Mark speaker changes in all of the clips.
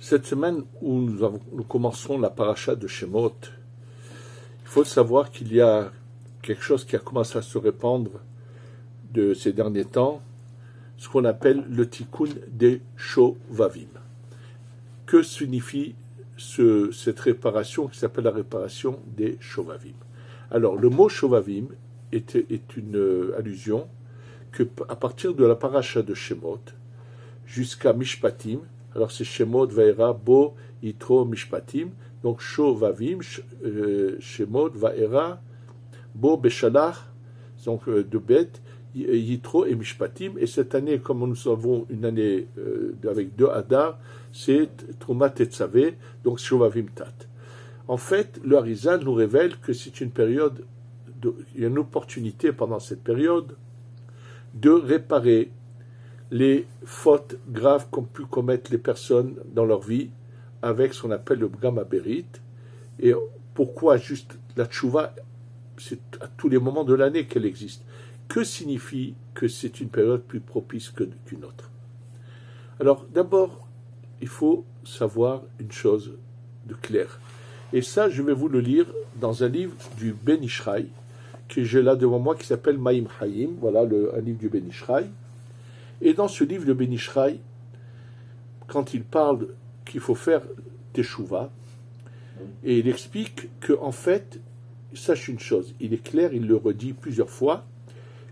Speaker 1: Cette semaine où nous commencerons la paracha de Shemot, il faut savoir qu'il y a quelque chose qui a commencé à se répandre de ces derniers temps, ce qu'on appelle le tikkun des Shovavim. Que signifie cette réparation qui s'appelle la réparation des Shovavim? Alors, le mot Shovavim est une allusion que, à partir de la paracha de Shemot jusqu'à Mishpatim, alors c'est Shemot, Vaera, Bo, Yitro, Mishpatim, donc Shovavim, Shemot, Vaera, Bo, Beshalach, donc de bêtes, Yitro et Mishpatim. Et cette année, comme nous avons une année avec 2 Hadar, c'est Trouma Tetzavé, donc Shovavim Tat. En fait, le Harizal nous révèle que c'est une période, il y a une opportunité pendant cette période de réparer les fautes graves qu'ont pu commettre les personnes dans leur vie avec ce qu'on appelle le Bgam Haberit. Et pourquoi juste la tchouva, c'est à tous les moments de l'année qu'elle existe. Que signifie que c'est une période plus propice qu'une autre? Alors d'abord, il faut savoir une chose de claire. Et ça, je vais vous le lire dans un livre du Ben Ishraï, que j'ai là devant moi, qui s'appelle Maïm Hayim, voilà un livre du Ben Ishraï. Et dans ce livre de Ben Ishraï, quand il parle qu'il faut faire Teshuvah, et il explique qu'en fait, sache une chose, il est clair, il le redit plusieurs fois,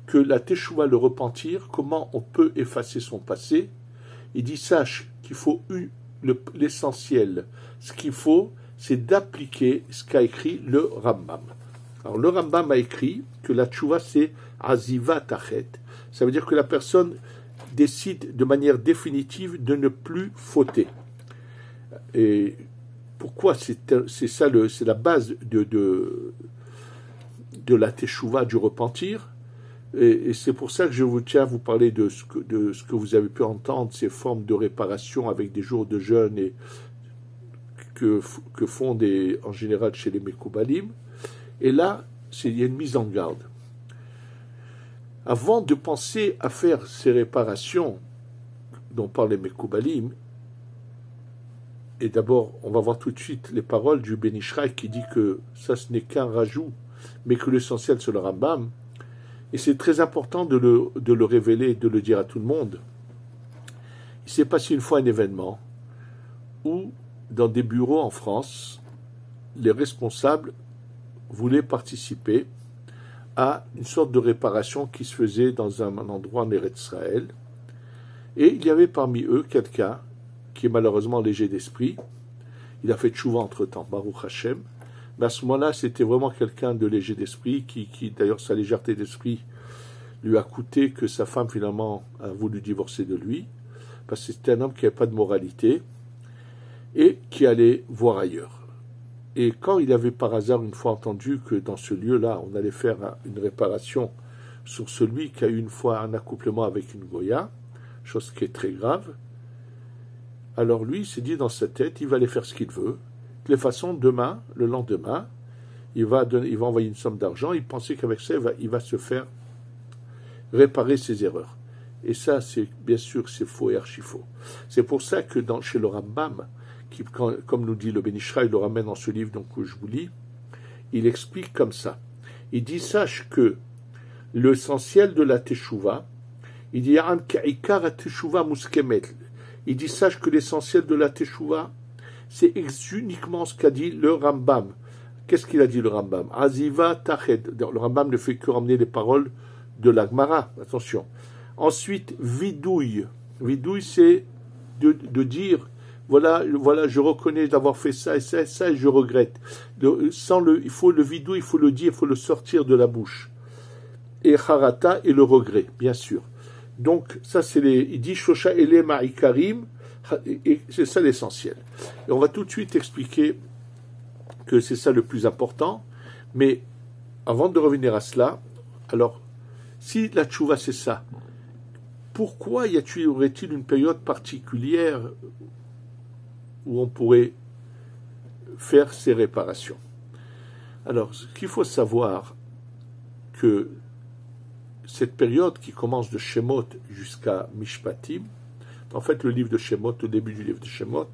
Speaker 1: que la Teshuvah, le repentir, comment on peut effacer son passé. Il dit, sache qu'il faut l'essentiel. Ce qu'il faut, c'est d'appliquer ce qu'a écrit le Rambam. Alors le Rambam a écrit que la Teshuvah, c'est Aziva Tachet. Ça veut dire que la personne décide de manière définitive de ne plus fauter. Et pourquoi c'est ça, c'est la base de la Teshuvah, du repentir. Et c'est pour ça que je vous tiens à vous parler de ce que vous avez pu entendre, ces formes de réparation avec des jours de jeûne et que font en général chez les Mekoubalim. Et là, il y a une mise en garde. Avant de penser à faire ces réparations dont parlent les Mekoubalim, et d'abord, on va voir tout de suite les paroles du Ben Ishraï qui dit que ça, ce n'est qu'un rajout, mais que l'essentiel, c'est le Rambam. Et c'est très important de le révéler, de le dire à tout le monde. Il s'est passé une fois un événement où, dans des bureaux en France, les responsables voulaient participer à une sorte de réparation qui se faisait dans un endroit en Eretz Israël. Et il y avait parmi eux quelqu'un qui est malheureusement léger d'esprit. Il a fait tchouva entre-temps, Baruch Hashem. Mais à ce moment-là, c'était vraiment quelqu'un de léger d'esprit, qui d'ailleurs, sa légèreté d'esprit lui a coûté que sa femme, finalement, a voulu divorcer de lui, parce que c'était un homme qui n'avait pas de moralité, et qui allait voir ailleurs. Et quand il avait par hasard une fois entendu que dans ce lieu-là, on allait faire une réparation sur celui qui a eu une fois un accouplement avec une Goya, chose qui est très grave, alors lui, il s'est dit dans sa tête, il va aller faire ce qu'il veut. De toute façon, demain, le lendemain, il va envoyer une somme d'argent. Il pensait qu'avec ça, il va se faire réparer ses erreurs. Et ça, bien sûr, c'est faux et archi-faux. C'est pour ça que chez le Rambam, comme nous dit le Ben Ishraï, il le ramène dans ce livre donc, que je vous lis, il explique comme ça. Il dit, sache que l'essentiel de la Teshuvah, il dit, il dit, sache que l'essentiel de la Teshuvah, c'est uniquement ce qu'a dit le Rambam. Qu'est-ce qu'il a dit le Rambam? Aziva Tached. Le Rambam ne fait que ramener les paroles de la Gemara. Attention. Ensuite, vidouille. Vidouille, c'est de dire, voilà, je reconnais d'avoir fait ça et ça et ça et je regrette. Il faut le vidouille, il faut le dire, il faut le sortir de la bouche. Et harata et le regret, bien sûr. Donc, ça, il dit Shosha ele ma'ikarim, et c'est ça l'essentiel. Et on va tout de suite expliquer que c'est ça le plus important, mais avant de revenir à cela, alors, si la tchouva c'est ça, pourquoi aurait-il une période particulière où on pourrait faire ces réparations? Alors, ce qu'il faut savoir, que cette période qui commence de Shemot jusqu'à Mishpatim, en fait le livre de Shemot, au début du livre de Shemot,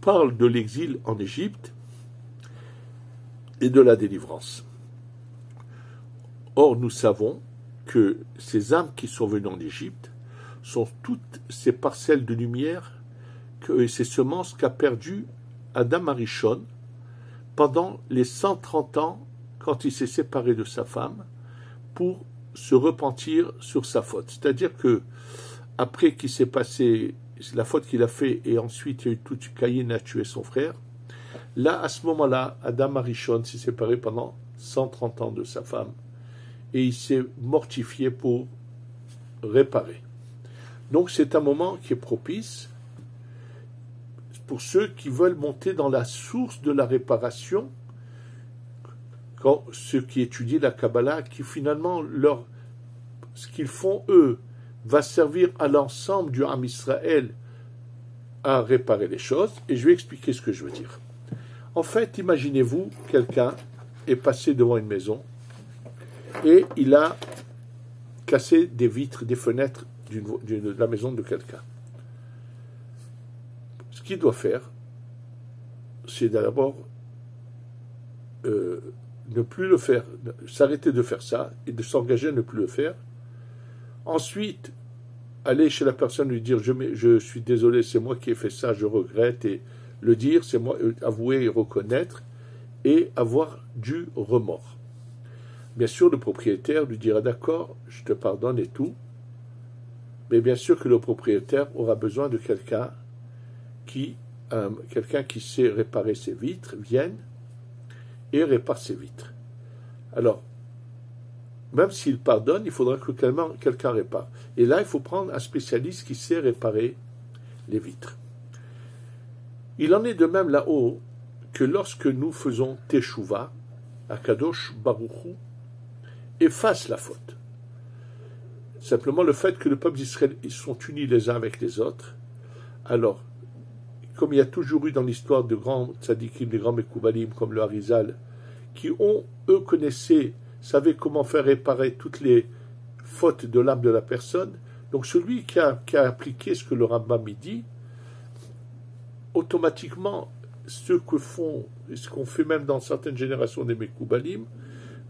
Speaker 1: parle de l'exil en Égypte et de la délivrance. Or, nous savons que ces âmes qui sont venues en Égypte sont toutes ces parcelles de lumière, ces semences qu'a perdues Adam Arishon pendant les 130 ans quand il s'est séparé de sa femme pour se repentir sur sa faute. C'est-à-dire que après qu'il s'est passé la faute qu'il a fait et ensuite il y a eu tout Caïn a tué son frère, là à ce moment-là Adam Arishon s'est séparé pendant 130 ans de sa femme et il s'est mortifié pour réparer. Donc c'est un moment qui est propice pour ceux qui veulent monter dans la source de la réparation, quand ceux qui étudient la Kabbalah, qui finalement, ce qu'ils font eux, va servir à l'ensemble du Ham Israël à réparer les choses, et je vais expliquer ce que je veux dire. En fait, imaginez-vous, quelqu'un est passé devant une maison, et il a cassé des vitres, des fenêtres de la maison de quelqu'un. Ce qu'il doit faire, c'est d'abord ne plus le faire, s'arrêter de faire ça et de s'engager à ne plus le faire. Ensuite, aller chez la personne, lui dire je suis désolé, c'est moi qui ai fait ça, je regrette, et le dire, c'est moi, avouer et reconnaître, et avoir du remords. Bien sûr, le propriétaire lui dira d'accord, je te pardonne et tout, mais bien sûr que le propriétaire aura besoin de quelqu'un qui sait réparer ses vitres, vienne et répare ses vitres. Alors, même s'il pardonne, il faudra que quelqu'un répare. Et là, il faut prendre un spécialiste qui sait réparer les vitres. Il en est de même là-haut que lorsque nous faisons Teshuvah, Akadosh Baruch Hu efface la faute. Simplement le fait que le peuple d'Israël ils sont unis les uns avec les autres. Alors, comme il y a toujours eu dans l'histoire de grands tzadikim, des grands mekoubalim comme le Harizal, qui savaient comment faire réparer toutes les fautes de l'âme de la personne. Donc celui qui a appliqué ce que le Rambam dit, automatiquement, ce qu'on fait même dans certaines générations des mekoubalim,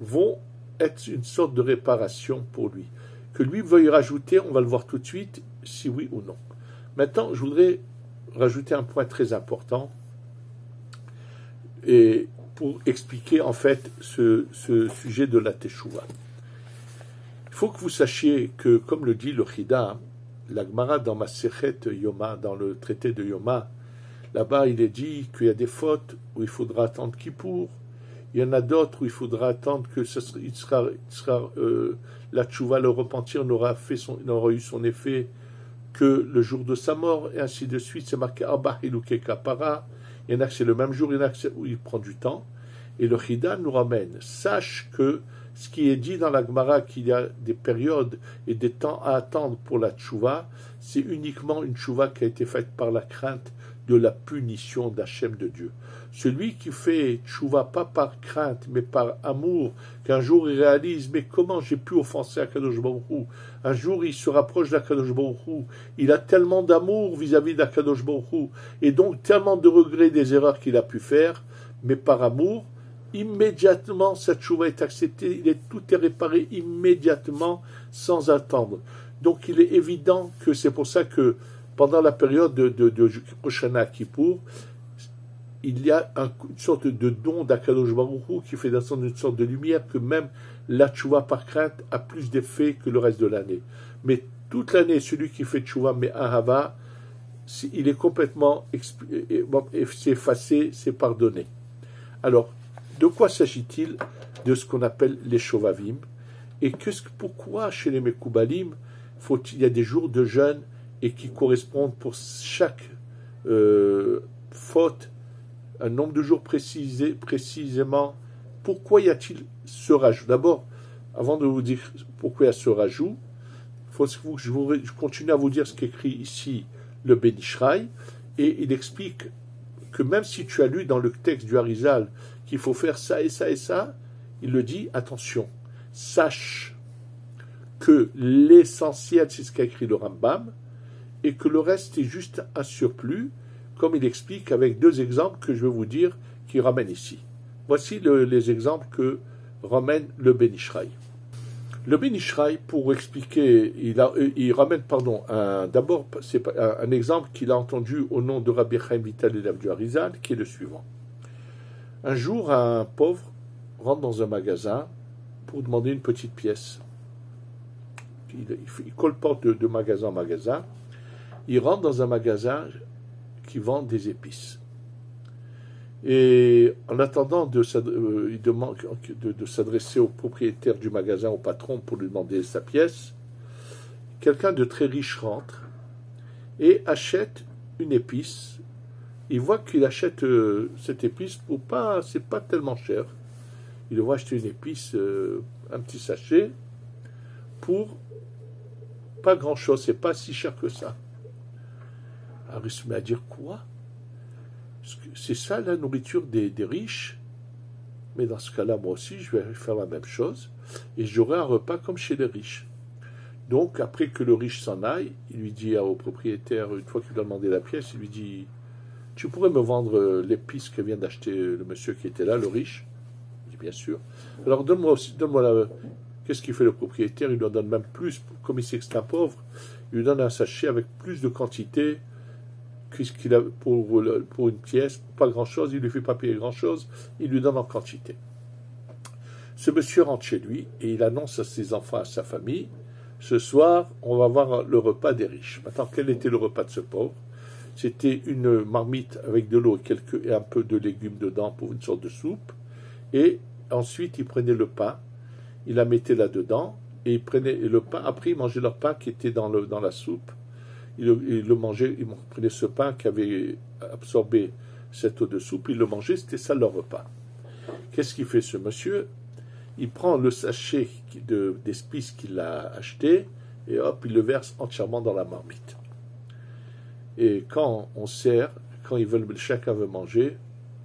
Speaker 1: vont être une sorte de réparation pour lui. Que lui veuille rajouter, on va le voir tout de suite, si oui ou non. Maintenant, je voudrais rajouter un point très important et pour expliquer en fait ce sujet de la Teshuvah. Il faut que vous sachiez que, comme le dit le Chida, la Gemara dans Masechet Yoma, dans le traité de Yoma, là-bas il est dit qu'il y a des fautes où il faudra attendre Kippour, il y en a d'autres où il faudra attendre que la Teshuvah, le repentir, n'aura eu son effet que le jour de sa mort, et ainsi de suite. C'est marqué Arba Hiluke Kapara. Il y en a que c'est le même jour, il y en a où il prend du temps. Et le Chida nous ramène. Sache que ce qui est dit dans la Gemara, qu'il y a des périodes et des temps à attendre pour la Teshuvah, c'est uniquement une Teshuvah qui a été faite par la crainte de la punition d'Hachem de Dieu. Celui qui fait Teshuvah pas par crainte, mais par amour, qu'un jour il réalise, mais comment j'ai pu offenser Akadosh Baruch Hu? Un jour il se rapproche d'Akadosh Baruch Hu, il a tellement d'amour vis-à-vis d'Akadosh Baruch Hu, et donc tellement de regrets des erreurs qu'il a pu faire, mais par amour, immédiatement cette Teshuvah est acceptée, tout est réparé immédiatement, sans attendre. Donc il est évident que c'est pour ça que pendant la période de Hoshana Kippour, il y a une sorte de don d'Akadosh Baruch Hu qui fait descendre une sorte de lumière que même la Teshuvah par crainte a plus d'effet que le reste de l'année. Mais toute l'année, celui qui fait Teshuvah mais Ahava, il est complètement c'est effacé, c'est pardonné. Alors, de quoi s'agit-il? De ce qu'on appelle les Shovavim. Et pourquoi chez les Mekoubalim, il y a des jours de jeûne et qui correspondent pour chaque faute un nombre de jours précisément. Pourquoi y a-t-il ce rajout? D'abord, avant de vous dire pourquoi il y a ce rajout, il faut que je continue à vous dire ce qu'écrit ici le Ben Ishraï, et il explique que même si tu as lu dans le texte du Harizal qu'il faut faire ça et ça et ça, il le dit, attention, sache que l'essentiel, c'est ce qu'a écrit le Rambam, et que le reste est juste un surplus, comme il explique avec deux exemples que je vais vous dire qu'il ramène ici. Voici les exemples que ramène le Ben Ishraï. Le Ben Ishraï, pour expliquer, il ramène, d'abord c'est un exemple qu'il a entendu au nom de Rabbi Chaim Vital et du Harizal, qui est le suivant. Un jour, un pauvre rentre dans un magasin pour demander une petite pièce. Il colporte de magasin en magasin. Il rentre dans un magasin qui vend des épices. Et en attendant il demande de s'adresser au propriétaire du magasin, au patron, pour lui demander sa pièce, quelqu'un de très riche rentre et achète une épice. Il voit qu'il achète cette épice c'est pas tellement cher. Il va acheter une épice, un petit sachet, pour pas grand-chose, c'est pas si cher que ça. Alors il se met à dire quoi? C'est ça la nourriture des riches? Mais dans ce cas-là, moi aussi, je vais faire la même chose et j'aurai un repas comme chez les riches. Donc, après que le riche s'en aille, il lui dit au propriétaire, une fois qu'il lui a demandé la pièce, il lui dit « Tu pourrais me vendre l'épice que vient d'acheter le monsieur qui était là, le riche ?» Il dit « Bien sûr. » Alors, donne-moi la... Qu'est-ce qu'il fait le propriétaire? Il lui en donne même plus, comme il sait que c'est un pauvre, il lui donne un sachet avec plus de quantité qu'il a pour une pièce, pas grand-chose, il ne lui fait pas payer grand-chose, il lui donne en quantité. Ce monsieur rentre chez lui et il annonce à ses enfants, à sa famille, ce soir, on va voir le repas des riches. Maintenant, quel était le repas de ce pauvre? C'était une marmite avec de l'eau et un peu de légumes dedans pour une sorte de soupe, et ensuite il prenait le pain, il la mettait là-dedans, et il prenait le pain, après il mangeait leur pain qui était dans la soupe, il le mangeait, il prenait ce pain qui avait absorbé cette eau de soupe, il le mangeait, c'était ça leur repas. Qu'est-ce qu'il fait ce monsieur? Il prend le sachet d'épices qu'il a acheté, et hop, il le verse entièrement dans la marmite. Et quand on sert, quand chacun veut manger,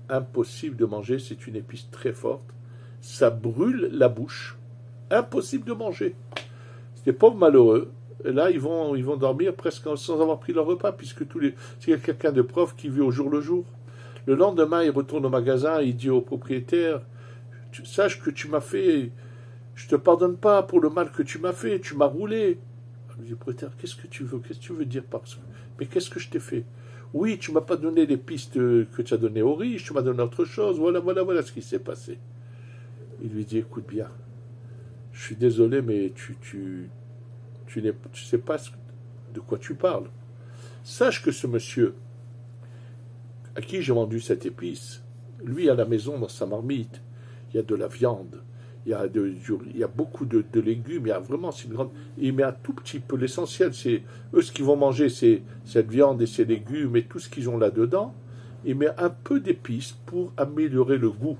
Speaker 1: impossible de manger, c'est une épice très forte, ça brûle la bouche, impossible de manger. C'est des pauvres malheureux, et là ils vont dormir presque sans avoir pris leur repas, puisque s'il y a quelqu'un de pauvre qui vit au jour le jour. Le lendemain, il retourne au magasin, il dit au propriétaire, sache que tu m'as fait, je te pardonne pas pour le mal que tu m'as fait, tu m'as roulé. Il dit, propriétaire, qu'est-ce que tu veux dire par ça? Mais qu'est-ce que je t'ai fait? Oui, tu m'as pas donné les pistes que tu as données aux riches, tu m'as donné autre chose, voilà ce qui s'est passé. Il lui dit, écoute bien, je suis désolé, mais tu sais pas de quoi tu parles. Sache que ce monsieur, à qui j'ai vendu cette épice, lui, à la maison, dans sa marmite, il y a de la viande, il y a beaucoup de légumes, il y a vraiment, c'est une grande... Il met un tout petit peu, l'essentiel, c'est eux, ce qu'ils vont manger, c'est cette viande et ces légumes et tout ce qu'ils ont là-dedans. Il met un peu d'épices pour améliorer le goût.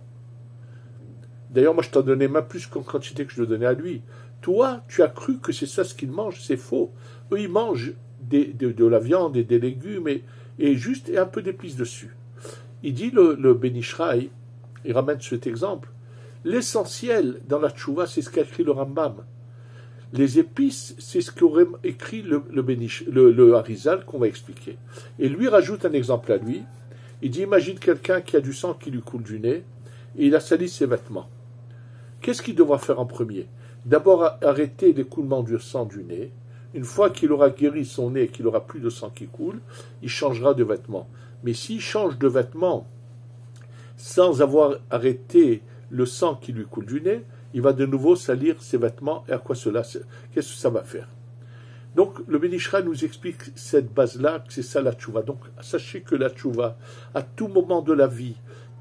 Speaker 1: D'ailleurs, moi, je t'en donnais même plus qu'en quantité que je le donnais à lui. Toi, tu as cru que c'est ça ce qu'ils mangent, c'est faux. Eux, ils mangent de la viande et des légumes et juste un peu d'épices dessus. Il dit, le Ben Ishraï, il ramène cet exemple, l'essentiel dans la tchouva, c'est ce qu'a écrit le Rambam. Les épices, c'est ce qu'aurait écrit le Harizal qu'on va expliquer. Et lui rajoute un exemple à lui. Il dit, imagine quelqu'un qui a du sang qui lui coule du nez et il a sali ses vêtements. Qu'est-ce qu'il devra faire en premier? D'abord arrêter l'écoulement du sang du nez. Une fois qu'il aura guéri son nez et qu'il n'aura plus de sang qui coule, il changera de vêtements. Mais s'il change de vêtements sans avoir arrêté le sang qui lui coule du nez, il va de nouveau salir ses vêtements. Et à quoi cela? Qu'est-ce que ça va faire? Donc, le Ben Ishraï nous explique cette base-là, que c'est ça la tchouva. Donc, sachez que la tchouva, à tout moment de la vie,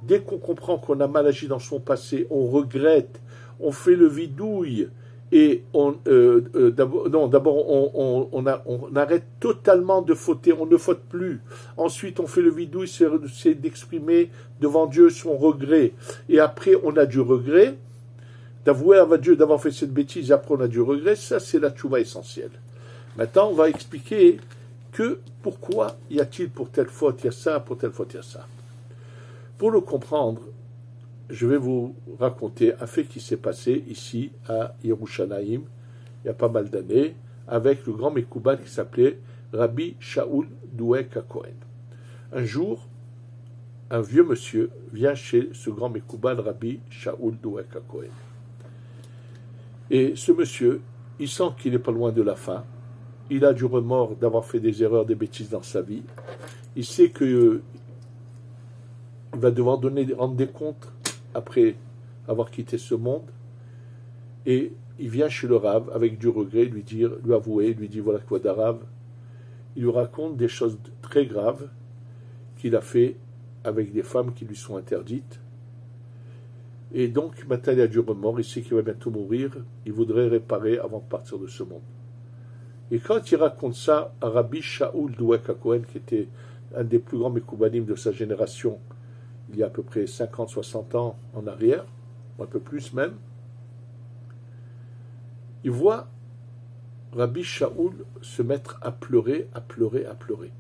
Speaker 1: dès qu'on comprend qu'on a mal agi dans son passé, on regrette, on fait le vidouille, et d'abord on arrête totalement de fauter, on ne faute plus. Ensuite, on fait le vidouille, c'est d'exprimer devant Dieu son regret. Et après, on a du regret, d'avouer à Dieu d'avoir fait cette bêtise, et après on a du regret. Ça, c'est la tchouva essentielle. Maintenant, on va expliquer pourquoi y a-t-il pour telle faute, il y a ça, pour telle faute, il y a ça. Pour le comprendre, je vais vous raconter un fait qui s'est passé ici à Yerushalayim, il y a pas mal d'années, avec le grand Mekoubal qui s'appelait Rabbi Shaul Douek HaKohen. Un jour, un vieux monsieur vient chez ce grand Mekoubal, Rabbi Shaul Douek HaKohen. Et ce monsieur, il sent qu'il n'est pas loin de la fin. Il a du remords d'avoir fait des erreurs, des bêtises dans sa vie. Il sait qu'il va devoir rendre des comptes après avoir quitté ce monde. Et il vient chez le Rav avec du regret, lui avouer, lui dit voilà quoi d'Arav. Il lui raconte des choses très graves qu'il a fait avec des femmes qui lui sont interdites. Et donc, maintenant, il a du remords, il sait qu'il va bientôt mourir, il voudrait réparer avant de partir de ce monde. Et quand il raconte ça à Rabbi Shaul Douek HaKohen, qui était un des plus grands Mekoubanim de sa génération, il y a à peu près 50-60 ans en arrière, ou un peu plus même, il voit Rabbi Shaul se mettre à pleurer, à pleurer, à pleurer.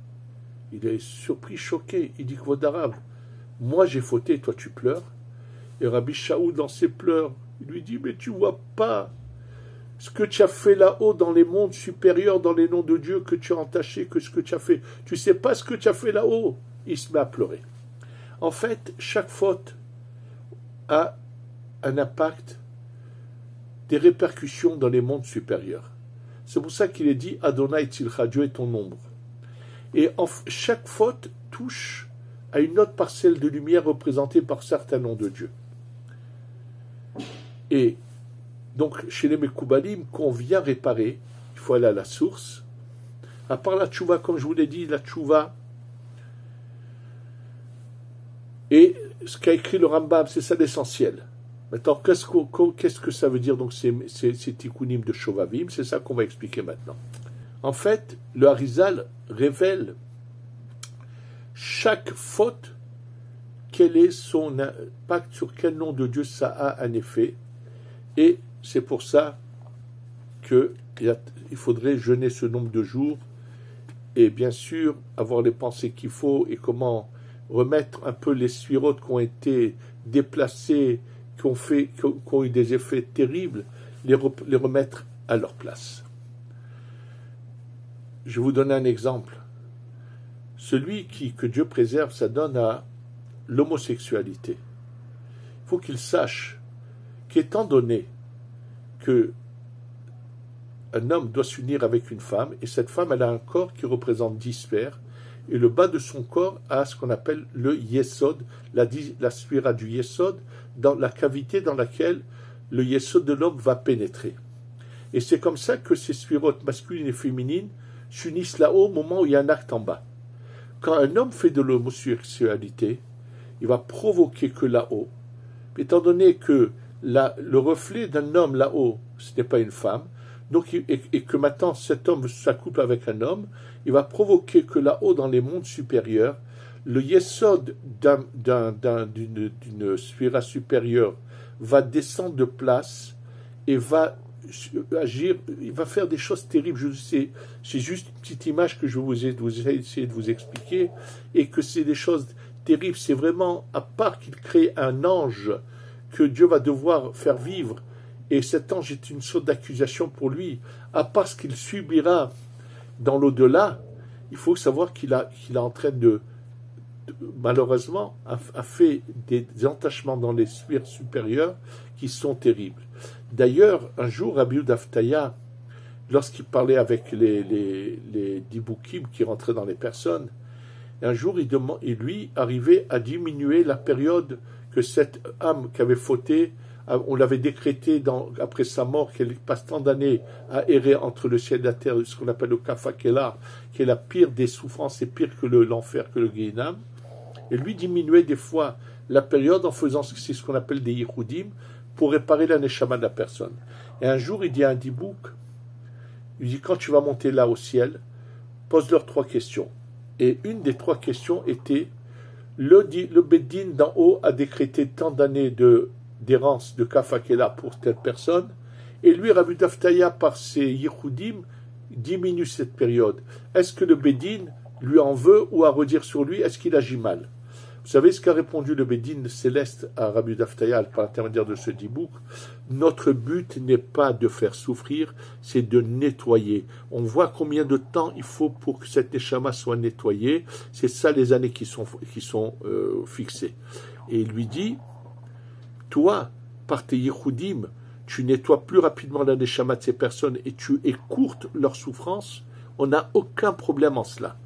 Speaker 1: Il est surpris, choqué. Il dit, Kvodarav, moi j'ai fauté, toi tu pleures. Et Rabbi Shaul, dans ses pleurs, il lui dit, mais tu vois pas ce que tu as fait là-haut dans les mondes supérieurs, dans les noms de Dieu que tu as entachés, que ce que tu as fait. Tu sais pas ce que tu as fait là-haut. Il se met à pleurer. En fait, chaque faute a un impact, des répercussions dans les mondes supérieurs. C'est pour ça qu'il est dit Adonai Tzilcha, Dieu est ton ombre. Et chaque faute touche à une autre parcelle de lumière représentée par certains noms de Dieu. Et donc, chez les Mekoubalim, qu'on vient réparer, il faut aller à la source. À part la tchouva, comme je vous l'ai dit, la tchouva. Et ce qu'a écrit le Rambam, c'est ça l'essentiel. Maintenant, qu'est-ce que ça veut dire, donc, ces tikkunim de Shovavim? C'est ça qu'on va expliquer maintenant. En fait, le Harizal révèle chaque faute, quel est son impact, sur quel nom de Dieu ça a un effet. Et c'est pour ça qu'il faudrait jeûner ce nombre de jours et bien sûr avoir les pensées qu'il faut et comment remettre un peu les sphirotes qui ont été déplacées, qui ont eu des effets terribles, les remettre à leur place. Je vais vous donner un exemple. Celui que Dieu préserve, ça donne à l'homosexualité. Il faut qu'il sache qu'étant donné qu'un homme doit s'unir avec une femme, et cette femme, elle a un corps qui représente 10 sphères, et le bas de son corps a ce qu'on appelle le yesod, la sphira du yesod, dans la cavité dans laquelle le yesod de l'homme va pénétrer. Et c'est comme ça que ces sphirotes masculines et féminines s'unissent là-haut au moment où il y a un acte en bas. Quand un homme fait de l'homosexualité, il va provoquer que là-haut, étant donné que le reflet d'un homme là-haut, ce n'est pas une femme, donc, et que maintenant cet homme s'accouple avec un homme, il va provoquer que là-haut, dans les mondes supérieurs, le yesod d'une sphira supérieure va descendre de place et va agir, il va faire des choses terribles. C'est juste une petite image que je vais essayer de vous expliquer, et que c'est des choses terribles. C'est vraiment, à part qu'il crée un ange que Dieu va devoir faire vivre, et cet ange est une sorte d'accusation pour lui, à part ce qu'il subira dans l'au-delà, il faut savoir qu'il a en train malheureusement, a fait des entachements dans les sphères supérieures qui sont terribles. D'ailleurs, un jour, Rabbi Yehuda Aftaya, lorsqu'il parlait avec les diboukim qui rentraient dans les personnes, un jour, il lui arrivait à diminuer la période que cette âme qui avait fauté, on l'avait décrété après sa mort, qu'elle passe tant d'années à errer entre le ciel et la terre, ce qu'on appelle le kafakela, qui est la pire des souffrances, et pire que l'enfer, que le Guéhinam. Et lui diminuait des fois la période en faisant ce qu'on appelle des yichoudim pour réparer la neshama de la personne. Et un jour, il dit à un dibouk, il dit, quand tu vas monter là au ciel, pose-leur 3 questions. Et une des 3 questions était, le Beddin d'en haut a décrété tant d'années d'errance de kafakela pour telle personne, et lui, Rabbi Yehuda Aftaya, par ses yichoudim, diminue cette période. Est-ce que le Beddin lui en veut ou à redire sur lui, est-ce qu'il agit mal? Vous savez ce qu'a répondu le Bédine céleste à Rabbi Daftaya par l'intermédiaire de ce dibouk? Notre but n'est pas de faire souffrir, c'est de nettoyer. On voit combien de temps il faut pour que cette neshama soit nettoyée. C'est ça les années qui sont fixées. Et il lui dit, toi, par tes yichudim, tu nettoies plus rapidement la neshama de ces personnes et tu écourtes leur souffrance. On n'a aucun problème en cela.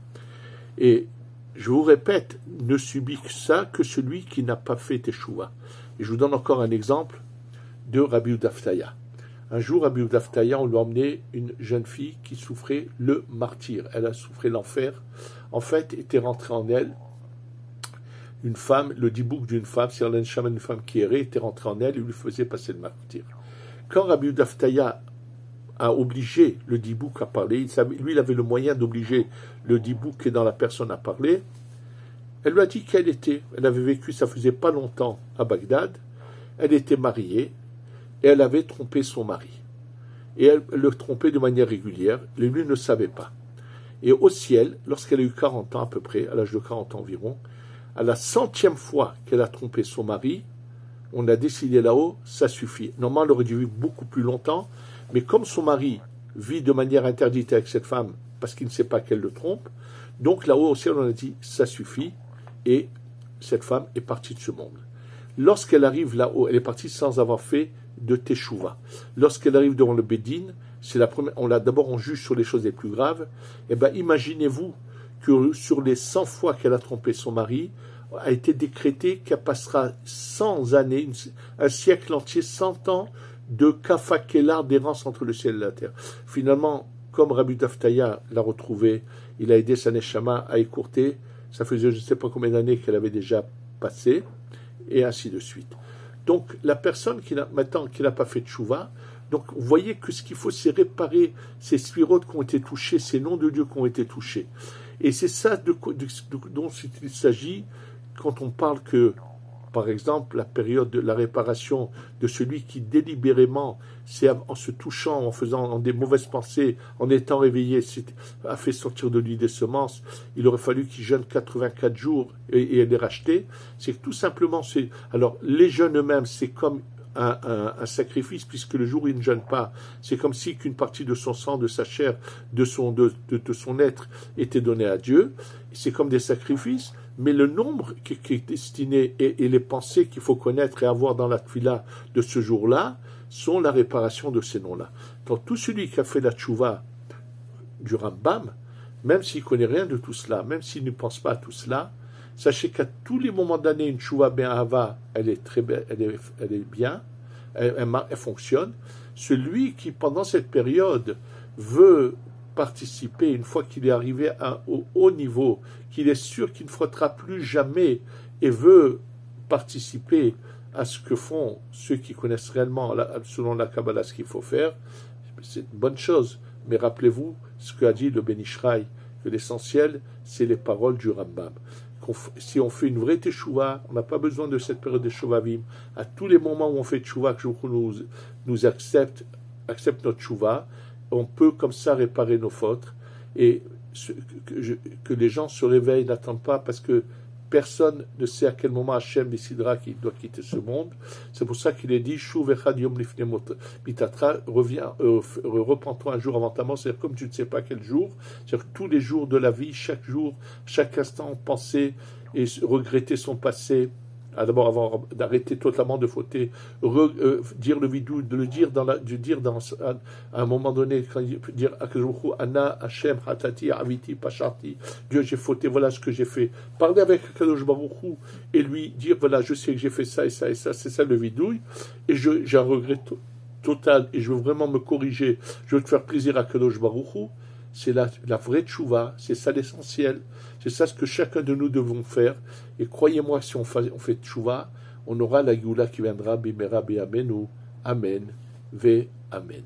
Speaker 1: Et je vous répète, ne subit que ça que celui qui n'a pas fait teshuva. Et je vous donne encore un exemple de Rabbi Daftaya. Un jour, Rabbi Daftaya, on lui a emmené une jeune fille qui souffrait le martyre. Elle a souffert l'enfer. En fait, était rentrée en elle une femme, le dibouk d'une femme, c'est l'enchama d'une femme qui errait, était rentrée en elle et lui faisait passer le martyr. Quand Rabbi Daftaya a obligé le dibouk à parler, lui il avait le moyen d'obliger le dibouk qui est dans la personne à parler, elle lui a dit qu'elle était, elle avait vécu, ça faisait pas longtemps à Bagdad, elle était mariée et elle avait trompé son mari. Et elle le trompait de manière régulière, et lui ne savait pas. Et au ciel, lorsqu'elle a eu 40 ans à peu près, à l'âge de 40 ans environ, à la 100e fois qu'elle a trompé son mari, on a décidé là-haut, ça suffit. Normalement, elle aurait dû vivre beaucoup plus longtemps, mais comme son mari vit de manière interdite avec cette femme, parce qu'il ne sait pas qu'elle le trompe, donc là-haut au ciel, on a dit, ça suffit, et cette femme est partie de ce monde. Lorsqu'elle arrive là-haut, elle est partie sans avoir fait de teshuva. Lorsqu'elle arrive devant le Bédine, c'est la première, d'abord on juge sur les choses les plus graves, et bien imaginez-vous que sur les 100 fois qu'elle a trompé son mari, a été décrété qu'elle passera 100 années, un siècle entier, 100 ans de kafakelar, d'errance entre le ciel et la terre. Finalement, comme Rabbi Daftaya l'a retrouvé, il a aidé sa neshama à écourter, ça faisait je ne sais pas combien d'années qu'elle avait déjà passé, et ainsi de suite. Donc la personne qui n'a pas fait de tchouva, donc vous voyez que ce qu'il faut, c'est réparer ces sphirotes qui ont été touchées, ces noms de Dieu qui ont été touchés. Et c'est ça dont il s'agit quand on parle que, par exemple, la période de la réparation de celui qui délibérément, c'est en se touchant, en faisant des mauvaises pensées, en étant réveillé, a fait sortir de lui des semences, il aurait fallu qu'il jeûne 84 jours et les racheter. C'est que tout simplement, alors les jeûnes eux-mêmes, c'est comme un sacrifice, puisque le jour où il ne jeûne pas, c'est comme si qu'une partie de son sang, de sa chair, de son être était donnée à Dieu. C'est comme des sacrifices, mais le nombre qui est destiné et les pensées qu'il faut connaître et avoir dans la tfila de ce jour-là sont la réparation de ces noms-là. Donc tout celui qui a fait la tchouva du Rambam, même s'il ne connaît rien de tout cela, même s'il ne pense pas à tout cela, sachez qu'à tous les moments d'année, une tchouva ben hava, elle est très belle, elle est bien, elle fonctionne. Celui qui, pendant cette période, veut participer, une fois qu'il est arrivé au haut niveau, qu'il est sûr qu'il ne frottera plus jamais et veut participer à ce que font ceux qui connaissent réellement, selon la Kabbalah, ce qu'il faut faire, c'est une bonne chose. Mais rappelez-vous ce qu'a dit le Ben Ishraï, que l'essentiel, c'est les paroles du Rambam. Si on fait une vraie teshuva, on n'a pas besoin de cette période de shuvavim. À tous les moments où on fait teshuva, que nous accepte notre teshuva, on peut comme ça réparer nos fautes. Et que les gens se réveillent, n'attendent pas, parce que personne ne sait à quel moment Hachem décidera qu'il doit quitter ce monde. C'est pour ça qu'il est dit Shuv echad yom lifnei mitatra, reviens, repens-toi un jour avant ta mort. C'est-à-dire comme tu ne sais pas quel jour, c'est-à-dire tous les jours de la vie, chaque jour, chaque instant, penser et regretter son passé. D'abord, avant d'arrêter totalement de fauter, dire le vidou, de le dire à un moment donné, quand il dire Anna, Hachem, Hatati, Aviti, Pacharti, Dieu, j'ai fauté, voilà ce que j'ai fait. Parler avec Akadosh Baruch Hu et lui dire, voilà, je sais que j'ai fait ça et ça et ça, c'est ça le vidouille, et j'ai un regret total, et je veux vraiment me corriger, je veux te faire plaisir à Akadosh Baruch Hu. C'est la vraie tchouva, c'est ça l'essentiel, c'est ça ce que chacun de nous devons faire. Et croyez-moi, si on fait tchouva, on aura la Géoula qui viendra, bimera, amenu, amen, ve amen.